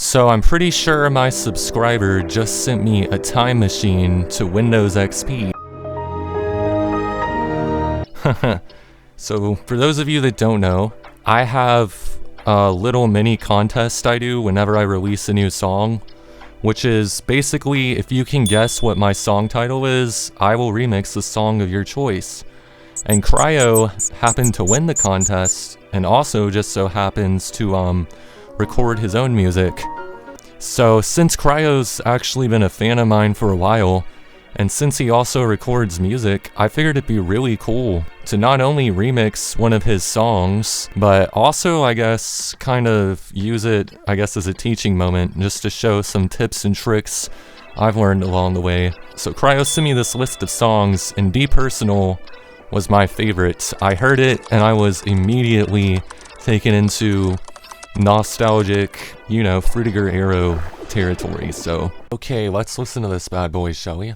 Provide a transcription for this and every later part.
So I'm pretty sure my subscriber just sent me a time machine to Windows XP. So for those of you that don't know, I have a little mini contest I do whenever I release a new song, which is basically if you can guess what my song title is, I will remix the song of your choice. And Cyro happened to win the contest and also just so happens to record his own music. So since Cyro's actually been a fan of mine for a while, and since he also records music, I figured it'd be really cool to not only remix one of his songs, but also, I guess, kind of use it, I guess, as a teaching moment, just to show some tips and tricks I've learned along the way. So Cyro sent me this list of songs, and Depersonal was my favorite. I heard it, and I was immediately taken into nostalgic, you know, Frutiger Arrow territory. So, okay, let's listen to this bad boy, shall we?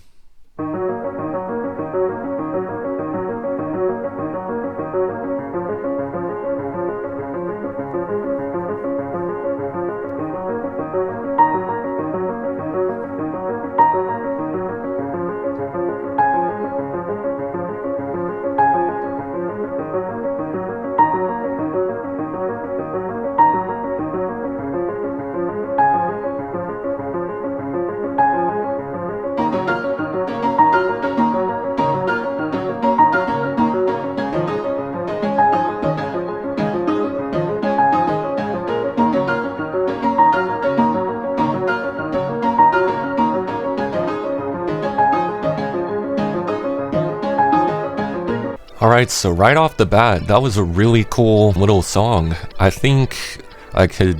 Alright, so right off the bat, that was a really cool little song. I think I could...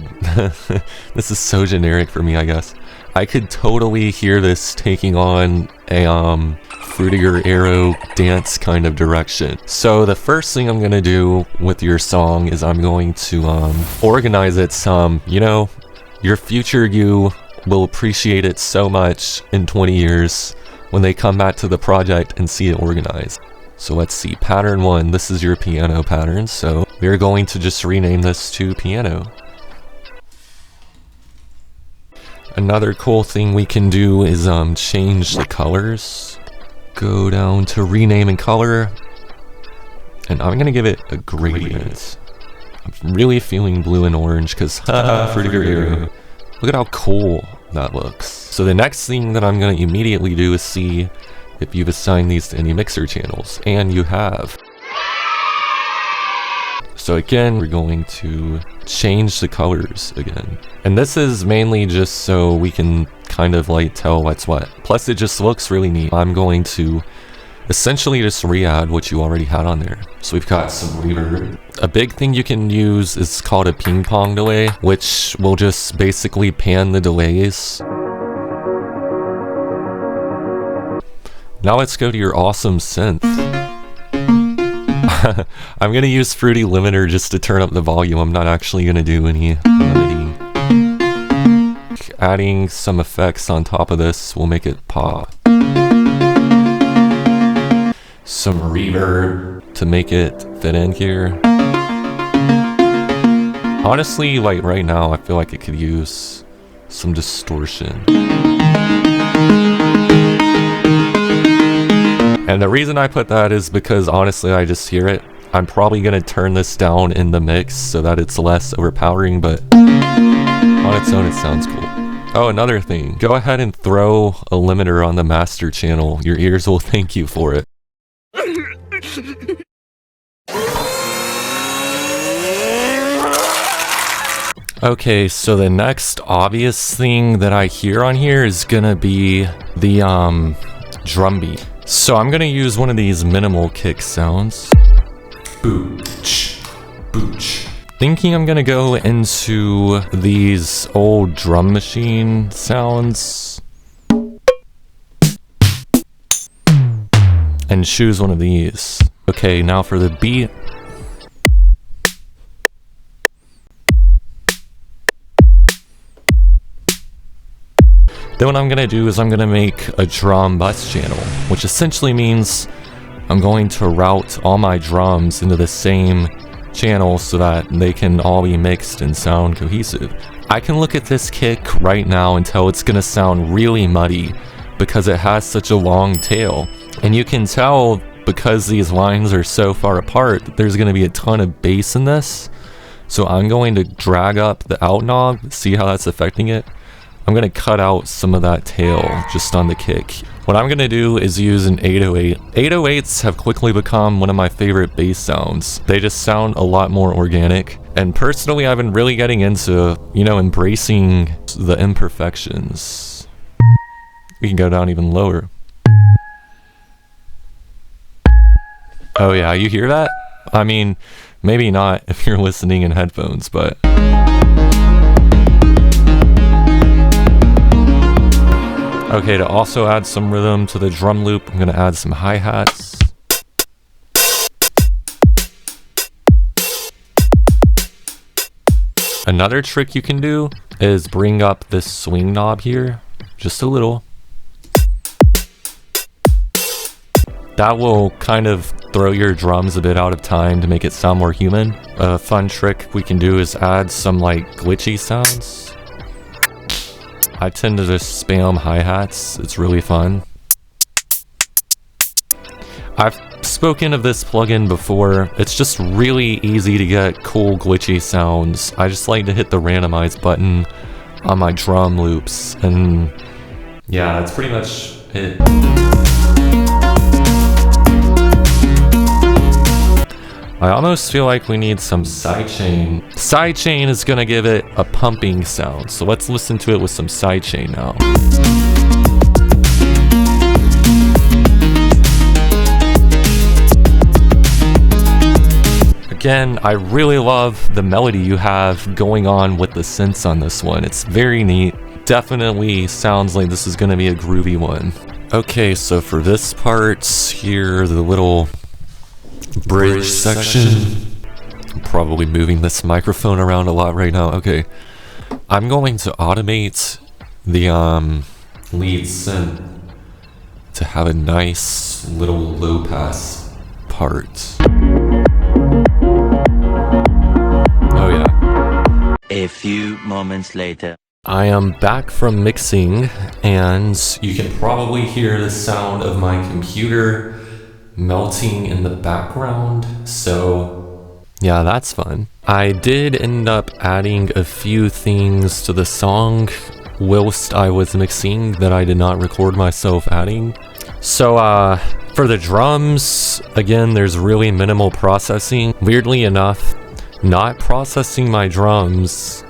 this is so generic for me, I guess. I could totally hear this taking on a Frutiger Arrow dance kind of direction. So the first thing I'm gonna do with your song is I'm going to organize it some. You know, your future you will appreciate it so much in 20 years when they come back to the project and see it organized. So let's see, pattern 1, this is your piano pattern, so we're going to just rename this to piano. Another cool thing we can do is change the colors. Go down to rename and color, and I'm gonna give it a gradient. I'm really feeling blue and orange because Frutiger Arrow. Look at how cool that looks. So the next thing that I'm gonna immediately do is see if you've assigned these to any mixer channels, and you have. So again, we're going to change the colors again. And this is mainly just so we can kind of like tell what's what. Plus it just looks really neat. I'm going to essentially just re-add what you already had on there. So we've got some reverb. A big thing you can use is called a ping pong delay, which will just basically pan the delays. Now let's go to your awesome synth. I'm gonna use Fruity Limiter just to turn up the volume. I'm not actually gonna do any limiting. Adding some effects on top of this will make it pop. Some reverb to make it fit in here. Honestly, like right now, I feel like it could use some distortion. And the reason I put that is because honestly I just hear it. I'm probably going to turn this down in the mix so that it's less overpowering, but on its own it sounds cool. Oh, another thing. Go ahead and throw a limiter on the master channel. Your ears will thank you for it. Okay, so the next obvious thing that I hear on here is gonna be the drum beat. So I'm gonna use one of these minimal kick sounds. Booch, booch. Thinking I'm gonna go into these old drum machine sounds and choose one of these. Okay, now for the beat. Then what I'm going to do is I'm going to make a drum bus channel, which essentially means I'm going to route all my drums into the same channel so that they can all be mixed and sound cohesive. I can look at this kick right now and tell it's gonna sound really muddy because it has such a long tail. And you can tell because these lines are so far apart that there's gonna be a ton of bass in this. So I'm going to drag up the out knob, see how that's affecting it. I'm gonna cut out some of that tail just on the kick. What I'm gonna do is use an 808. 808s have quickly become one of my favorite bass sounds. They just sound a lot more organic. And personally, I've been really getting into, you know, embracing the imperfections. We can go down even lower. Oh yeah, you hear that? I mean, maybe not if you're listening in headphones, but... Okay, to also add some rhythm to the drum loop, I'm gonna add some hi-hats. Another trick you can do is bring up this swing knob here, just a little. That will kind of throw your drums a bit out of time to make it sound more human. A fun trick we can do is add some like glitchy sounds. I tend to just spam hi-hats, it's really fun. I've spoken of this plugin before. It's just really easy to get cool glitchy sounds. I just like to hit the randomize button on my drum loops, and yeah, that's pretty much it. I almost feel like we need some sidechain. Sidechain is gonna give it a pumping sound, so let's listen to it with some sidechain now. Again, I really love the melody you have going on with the synths on this one. It's very neat. Definitely sounds like this is gonna be a groovy one. Okay, so for this part here, the little bridge section. I'm probably moving this microphone around a lot right now. Okay, I'm going to automate the lead synth to have a nice little low pass part. Oh yeah. A few moments later. I am back from mixing, and you can probably hear the sound of my computer melting in the background, so yeah, that's fun. I did end up adding a few things to the song whilst I was mixing that I did not record myself adding. So for the drums, again, there's really minimal processing. Weirdly enough, not processing my drums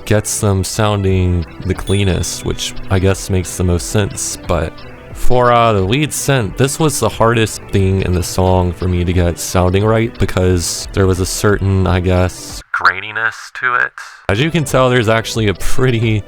gets them sounding the cleanest, which I guess makes the most sense. But for the lead synth, this was the hardest thing in the song for me to get sounding right because there was a certain, I guess, graininess to it. As you can tell, there's actually a pretty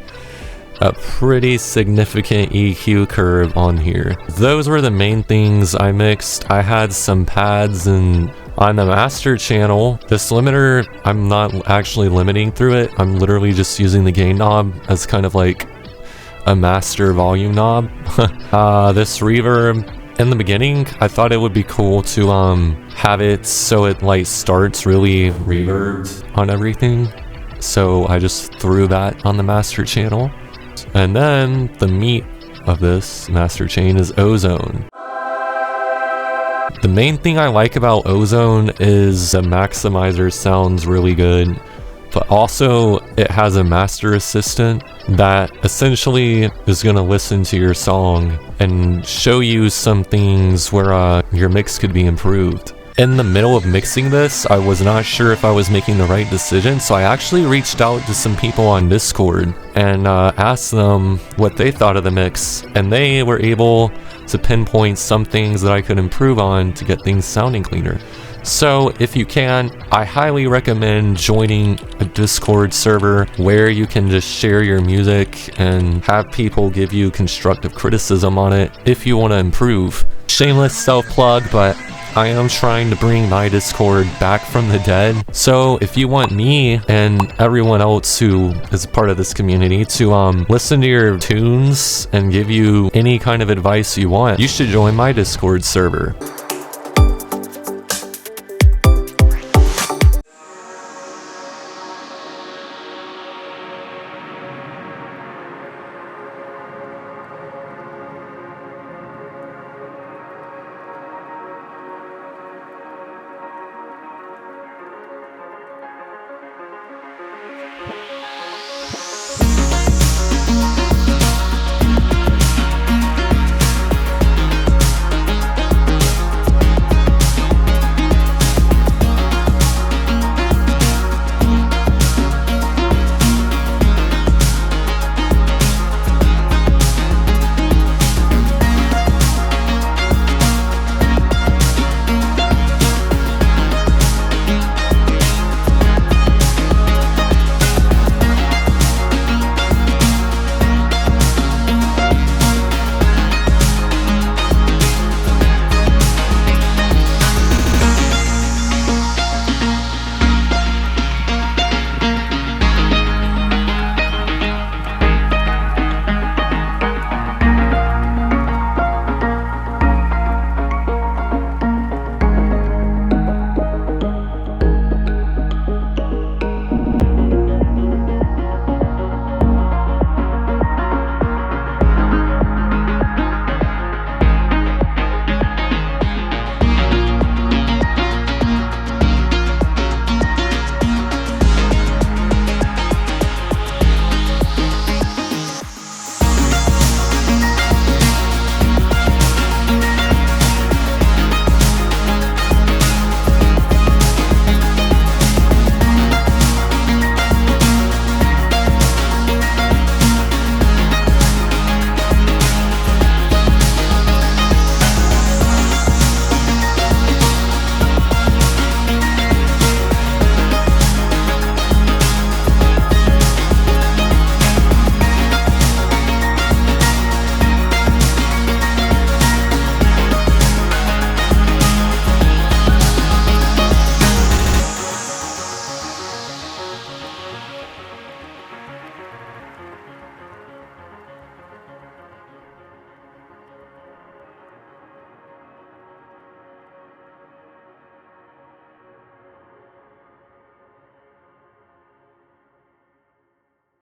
significant EQ curve on here. Those were the main things I mixed. I had some pads, and on the master channel, this limiter, I'm not actually limiting through it. I'm literally just using the gain knob as kind of like a master volume knob. This reverb, in the beginning, I thought it would be cool to have it so it like starts really reverbed on everything. So I just threw that on the master channel. And then the meat of this master chain is ozone. The main thing I like about ozone is the maximizer sounds really good, but also it has a master assistant that essentially is going to listen to your song and show you some things where your mix could be improved. In the middle of mixing this, I was not sure if I was making the right decision, so I actually reached out to some people on Discord and asked them what they thought of the mix, and they were able to pinpoint some things that I could improve on to get things sounding cleaner. So if you can, I highly recommend joining a Discord server where you can just share your music and have people give you constructive criticism on it if you want to improve. Shameless self-plug, but I am trying to bring my Discord back from the dead. So if you want me and everyone else who is a part of this community to listen to your tunes and give you any kind of advice you want, you should join my Discord server.